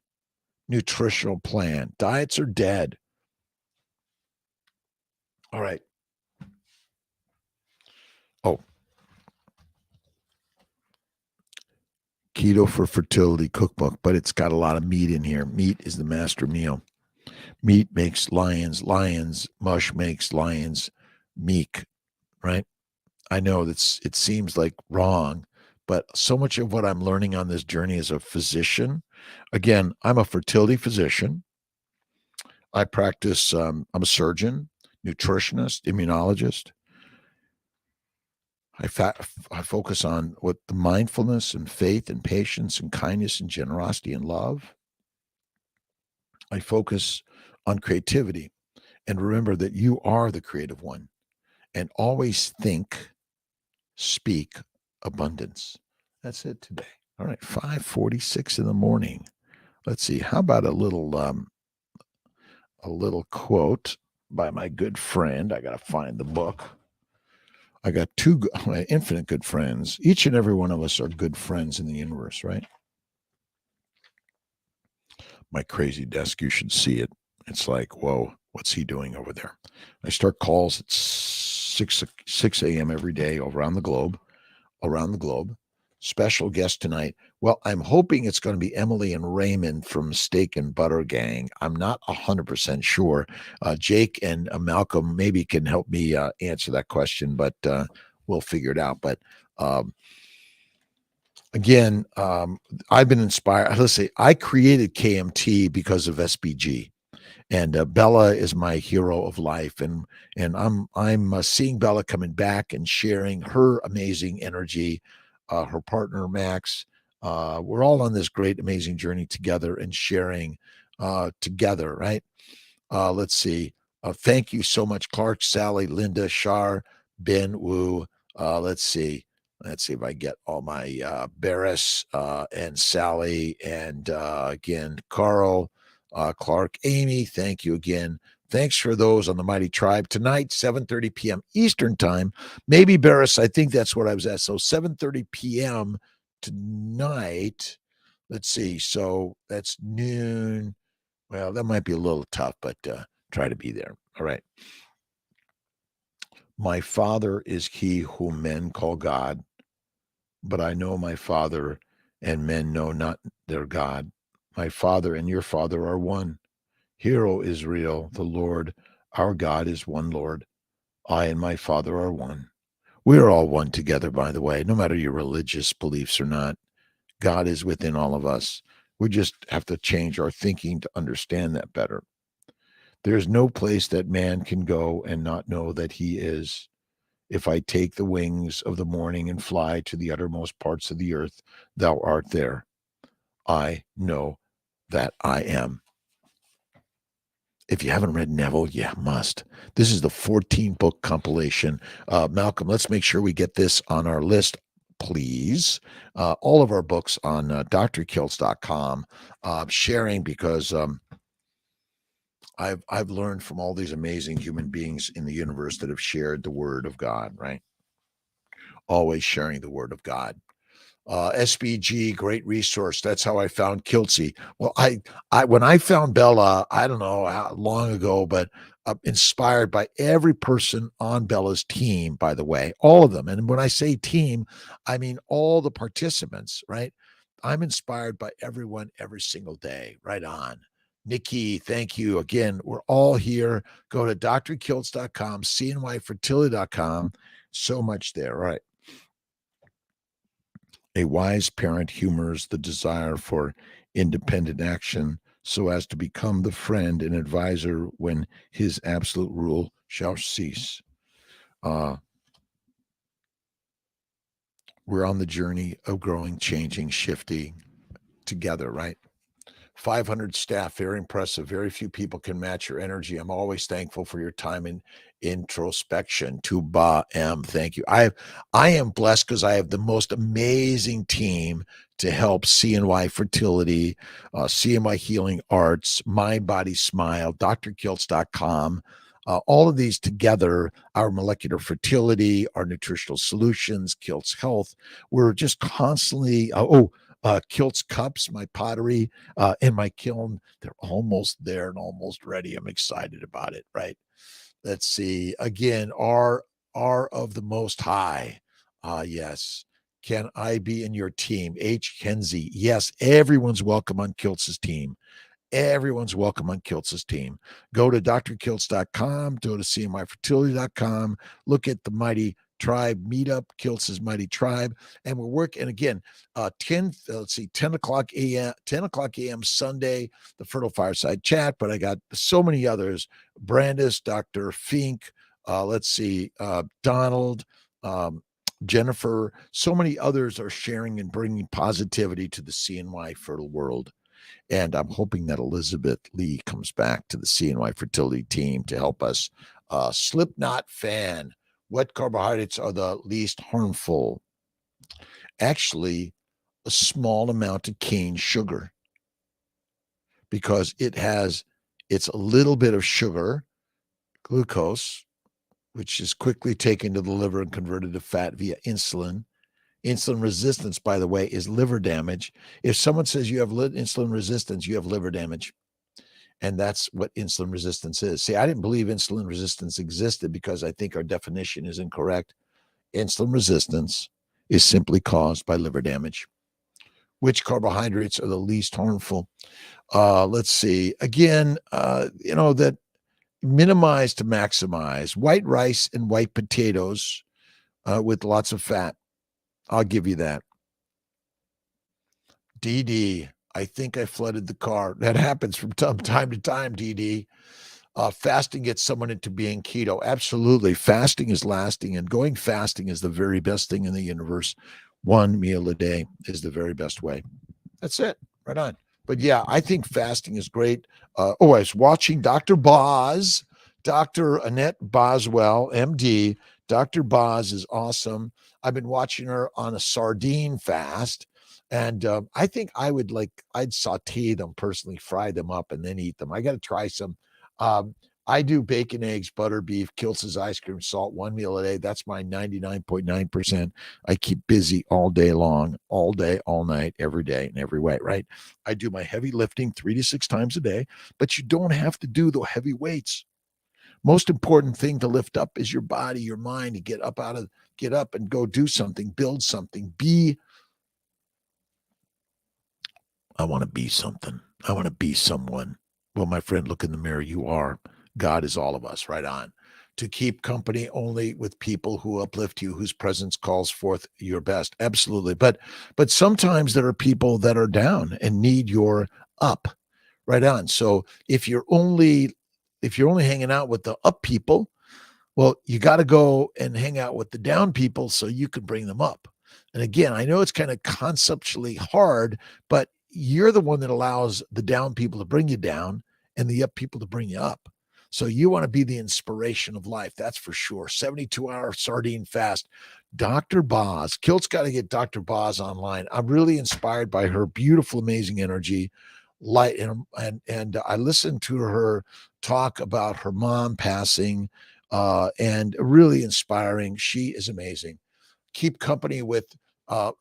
nutritional plan. Diets are dead. All right. Oh. Keto for Fertility cookbook, but it's got a lot of meat in here. Meat is the master meal. Meat makes lions, mush makes lions meek, right? I know it seems like wrong, but so much of what I'm learning on this journey as a physician, again, I'm a fertility physician. I practice, I'm a surgeon, nutritionist, immunologist. I focus on what the mindfulness and faith and patience and kindness and generosity and love. I focus on creativity, and remember that you are the creative one, and always think, speak abundance. That's it today. All right, 5:46 in the morning. Let's see. How about a little quote by my good friend? I got to find the book. I got two infinite good friends. Each and every one of us are good friends in the universe, right? My crazy desk, you should see it. It's like, whoa, what's he doing over there? I start calls at 6 a.m. every day around the globe. Special guest tonight. Well, I'm hoping it's going to be Emily and Raymond from Steak and Butter Gang. I'm not 100% sure. Jake and Malcolm maybe can help me answer that question, but we'll figure it out. But again, I've been inspired. Let's say I created KMT because of SBG. And Bella is my hero of life, and I'm seeing Bella coming back and sharing her amazing energy. Her partner Max, we're all on this great, amazing journey together and sharing together, right? Let's see. Thank you so much, Clark, Sally, Linda, Shar, Ben, Wu. Let's see. Let's see if I get all my Barris and Sally, and again, Carl, Clark, Amy. Thank you again. Thanks for those on the Mighty Tribe tonight, 7:30 p.m. Eastern time. Maybe Barris, I think that's what I was at. So 7:30 p.m. tonight. Let's see. So that's noon. Well, that might be a little tough, but try to be there. All right. My Father is he whom men call God, but I know my Father, and men know not their God. My Father and your Father are one. Hear, O Israel, the Lord, our God is one Lord. I and my Father are one. We are all one together, by the way, no matter your religious beliefs or not. God is within all of us. We just have to change our thinking to understand that better. There's no place that man can go and not know that he is. If I take the wings of the morning and fly to the uttermost parts of the earth, thou art there. I know that I am. If you haven't read Neville, you must. This is the 14-book compilation. Malcolm, let's make sure we get this on our list, please. All of our books on drkiltz.com, sharing, because I've learned from all these amazing human beings in the universe that have shared the word of God, right? Always sharing the word of God. SBG, great resource. That's how I found Kiltzy. Well, I when I found Bella, I don't know how long ago, but inspired by every person on Bella's team, by the way, all of them. And when I say team, I mean all the participants, right? I'm inspired by everyone every single day. Right on. Nikki, thank you. Again, we're all here. Go to drkiltz.com, cnyfertility.com. So much there. All right. A wise parent humors the desire for independent action, so as to become the friend and advisor when his absolute rule shall cease. We're on the journey of growing, changing, shifting together, right? 500 staff, very impressive. Very few people can match your energy. I'm always thankful for your time in introspection. Tuba M, thank you. I am blessed because I have the most amazing team to help CNY Fertility, CNY Healing Arts, Mind Body Smile, drkiltz.com. All of these together, our molecular fertility, our nutritional solutions, Kiltz Health. We're just constantly, Kiltz cups, my pottery, in my kiln. They're almost there and almost ready. I'm excited about it, right? Let's see. Again, are of the Most High. Yes. Can I be in your team? H. Kenzie. Yes, everyone's welcome on Kiltz's team. Everyone's welcome on Kiltz's team. Go to drkiltz.com, go to cmyfertility.com, look at the Mighty Tribe meetup, Kiltz's Mighty Tribe, and we're working again. 10 o'clock a.m. Sunday, the Fertile Fireside Chat. But I got so many others: Brandis, Dr. Fink, Donald, Jennifer. So many others are sharing and bringing positivity to the CNY fertile world. And I'm hoping that Elizabeth Lee comes back to the CNY Fertility team to help us. Slipknot fan, what carbohydrates are the least harmful? Actually, a small amount of cane sugar, because it's a little bit of sugar, glucose, which is quickly taken to the liver and converted to fat via insulin. Insulin resistance, by the way, is liver damage. If someone says you have insulin resistance, you have liver damage. And that's what insulin resistance is. See, I didn't believe insulin resistance existed because I think our definition is incorrect. Insulin resistance is simply caused by liver damage. Which carbohydrates are the least harmful? Let's see. Again, that minimize to maximize. White rice and white potatoes with lots of fat. I'll give you that. DD, I think I flooded the car. That happens from time to time, DD. Fasting gets someone into being keto. Absolutely. Fasting is lasting, and going fasting is the very best thing in the universe. One meal a day is the very best way. That's it. Right on. But yeah, I think fasting is great. I was watching Dr. Boz, Dr. Annette Boswell, MD. Dr. Boz is awesome. I've been watching her on a sardine fast. And I think I'd saute them personally, fry them up, and then eat them. I got to try some. I do bacon, eggs, butter, beef, Kiltz's ice cream, salt, one meal a day. That's my 99.9%. I keep busy all day long, all day, all night, every day, in every way, right? I do my heavy lifting 3 to 6 times a day, but you don't have to do the heavy weights. Most important thing to lift up is your body, your mind, to get up and go do something, build something, I want to be something. I want to be someone. Well, my friend, look in the mirror. You are. God is all of us. Right on. To keep company only with people who uplift you, whose presence calls forth your best. Absolutely. But sometimes there are people that are down and need your up. Right on. So if you're only hanging out with the up people, well, you got to go and hang out with the down people so you can bring them up. And again, I know it's kind of conceptually hard, but you're the one that allows the down people to bring you down and the up people to bring you up. So you want to be the inspiration of life. That's for sure. 72-hour sardine fast. Dr. Boz. Kiltz got to get Dr. Boz online. I'm really inspired by her beautiful, amazing energy. Light and I listened to her talk about her mom passing, and really inspiring. She is amazing. Keep company with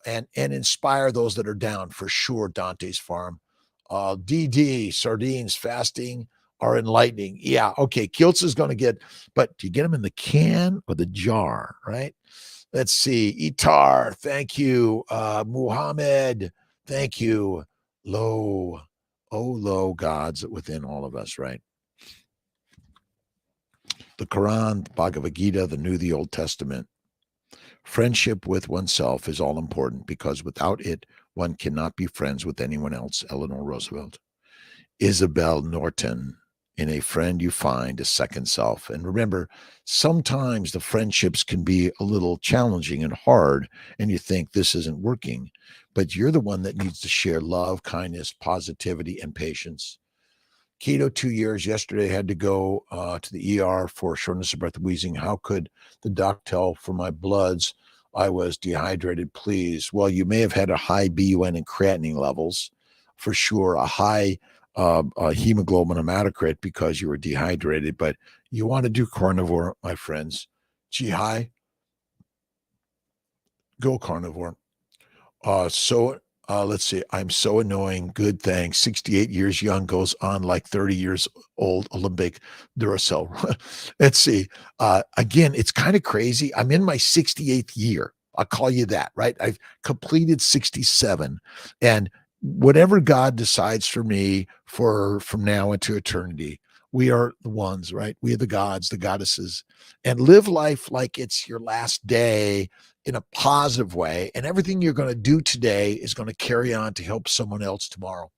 and inspire those that are down for sure. Dante's Farm. DD, sardines, fasting are enlightening. Yeah, okay. Kiltz is going to get, but do you get them in the can or the jar, right? Let's see. Itar, thank you. Muhammad, thank you. Low gods within all of us, right? The Quran, the Bhagavad Gita, the New, the Old Testament. Friendship with oneself is all important because without it, one cannot be friends with anyone else. Eleanor Roosevelt. Isabel Norton. In a friend, you find a second self. And remember, sometimes the friendships can be a little challenging and hard, and you think this isn't working, but you're the one that needs to share love, kindness, positivity, and patience. Keto 2 years. Yesterday, I had to go to the ER for shortness of breath, wheezing. How could the doc tell from my bloods I was dehydrated, please? Well, you may have had a high BUN and creatinine levels, for sure, a high hemoglobin hematocrit because you were dehydrated, but you want to do carnivore, my friends. Gee, high, go carnivore. Let's see. I'm so annoying. Good, thanks. 68 years young, goes on like 30 years old. Olympic Duracell. Let's see. Again, it's kind of crazy. I'm in my 68th year. I'll call you that, right? I've completed 67, and whatever God decides for me for from now into eternity, we are the ones, right? We are the gods, the goddesses, and live life like it's your last day in a positive way. And everything you're going to do today is going to carry on to help someone else tomorrow.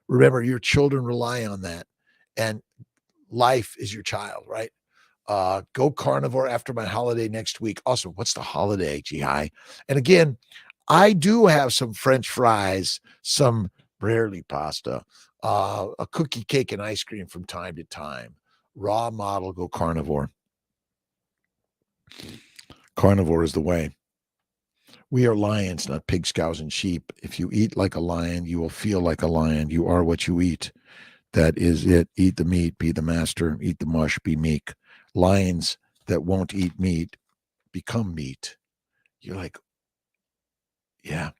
Remember, your children rely on that. And life is your child, right? Go carnivore after my holiday next week. Also, what's the holiday, GI? And again, I do have some French fries, some rarely pasta, a cookie, cake, and ice cream from time to time. Raw model, go carnivore. Carnivore is the way. We are lions, not pigs, cows, and sheep. If you eat like a lion, you will feel like a lion. You are what you eat. That is it. Eat the meat, be the master. Eat the mush, be meek. Lions that won't eat meat become meat. You're like, yeah.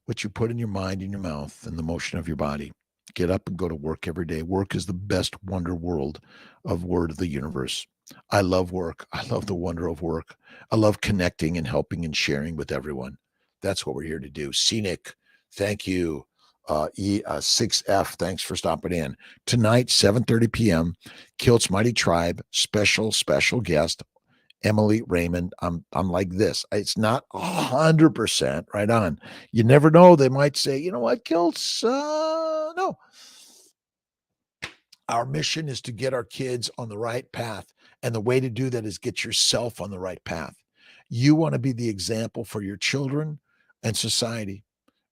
What you put in your mind, in your mouth, and the motion of your body. Get up and go to work every day. Work is the best wonder word of the universe. I love work. I love the wonder of work. I love connecting and helping and sharing with everyone. That's what we're here to do. Scenic, thank you. 6F, thanks for stopping in. Tonight, 7:30 p.m., Kiltz Mighty Tribe, special guest, Emily Raymond. I'm like this. It's not 100% right on. You never know. They might say, you know what, Kiltz? No. Our mission is to get our kids on the right path. And the way to do that is get yourself on the right path. You want to be the example for your children and society.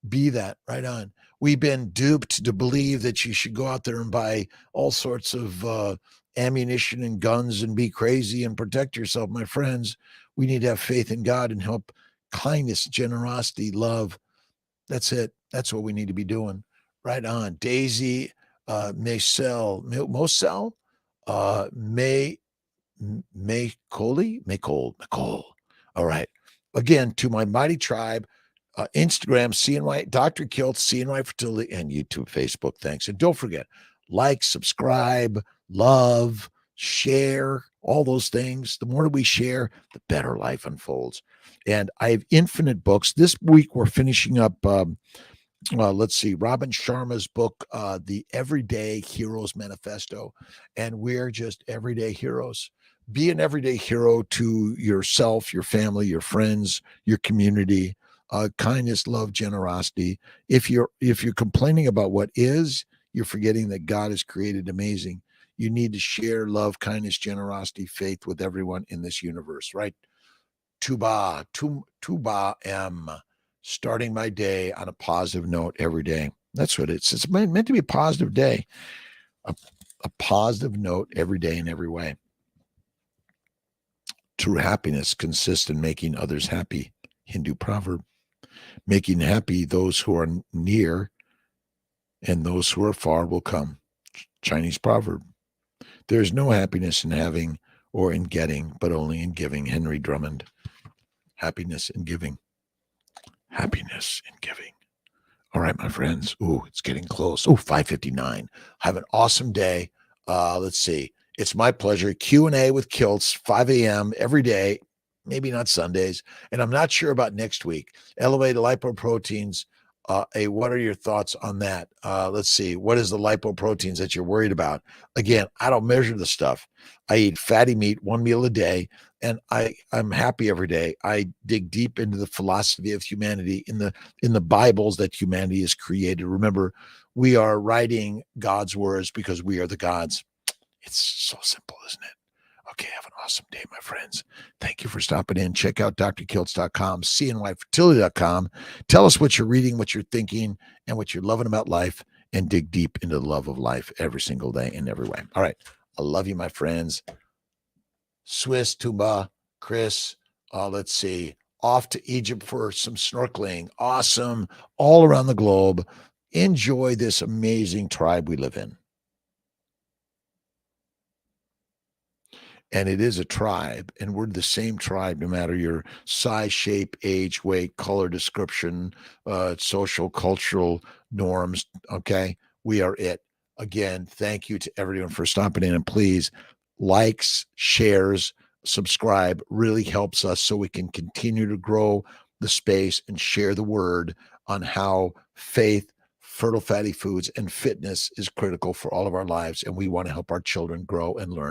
Be that, right on. We've been duped to believe that you should go out there and buy all sorts of ammunition and guns and be crazy and protect yourself. My friends, we need to have faith in God and help. Kindness, generosity, love. That's it. That's what we need to be doing. Right on. Daisy Mosel, Nicole. All right. Again, to my mighty tribe, Instagram, CNY, Dr.Kiltz, CNY Fertility, and YouTube, Facebook. Thanks. And don't forget, like, subscribe, love, share, all those things. The more we share, the better life unfolds. And I have infinite books. This week, we're finishing up, let's see, Robin Sharma's book, The Everyday Heroes Manifesto. And we're just everyday heroes. Be an everyday hero to yourself, your family, your friends, your community. Kindness, love, generosity. If you're complaining about what is, you're forgetting that God has created amazing. You need to share love, kindness, generosity, faith with everyone in this universe, right? Tuba M. Starting my day on a positive note every day. That's what it's meant to be a positive day. A positive note every day in every way. True happiness consists in making others happy. Hindu proverb. Making happy those who are near, and those who are far will come. Chinese proverb. There is no happiness in having or in getting, but only in giving. Henry Drummond. Happiness in giving. Happiness in giving. All right, my friends. Ooh, it's getting close. Oh, 5:59. Have an awesome day. Let's see. It's my pleasure. Q&A with Kiltz, 5 a.m. every day. Maybe not Sundays. And I'm not sure about next week. Elevated lipoproteins, What are your thoughts on that? Let's see. What is the lipoproteins that you're worried about? Again, I don't measure the stuff. I eat fatty meat 1 meal a day, and I'm happy every day. I dig deep into the philosophy of humanity in the Bibles that humanity has created. Remember, we are writing God's words because we are the gods. It's so simple, isn't it? Okay, have an awesome day, my friends. Thank you for stopping in. Check out drkiltz.com, cnyfertility.com. Tell us what you're reading, what you're thinking, and what you're loving about life, and dig deep into the love of life every single day in every way. All right. I love you, my friends. Swiss, Tuba, Chris, let's see. Off to Egypt for some snorkeling. Awesome. All around the globe. Enjoy this amazing tribe we live in. And it is a tribe, and we're the same tribe no matter your size, shape, age, weight, color, description, social, cultural norms. Okay, we are it. Again, thank you to everyone for stopping in, and please, likes, shares, subscribe really helps us so we can continue to grow the space and share the word on how faith, fertile fatty foods, and fitness is critical for all of our lives, and we want to help our children grow and learn.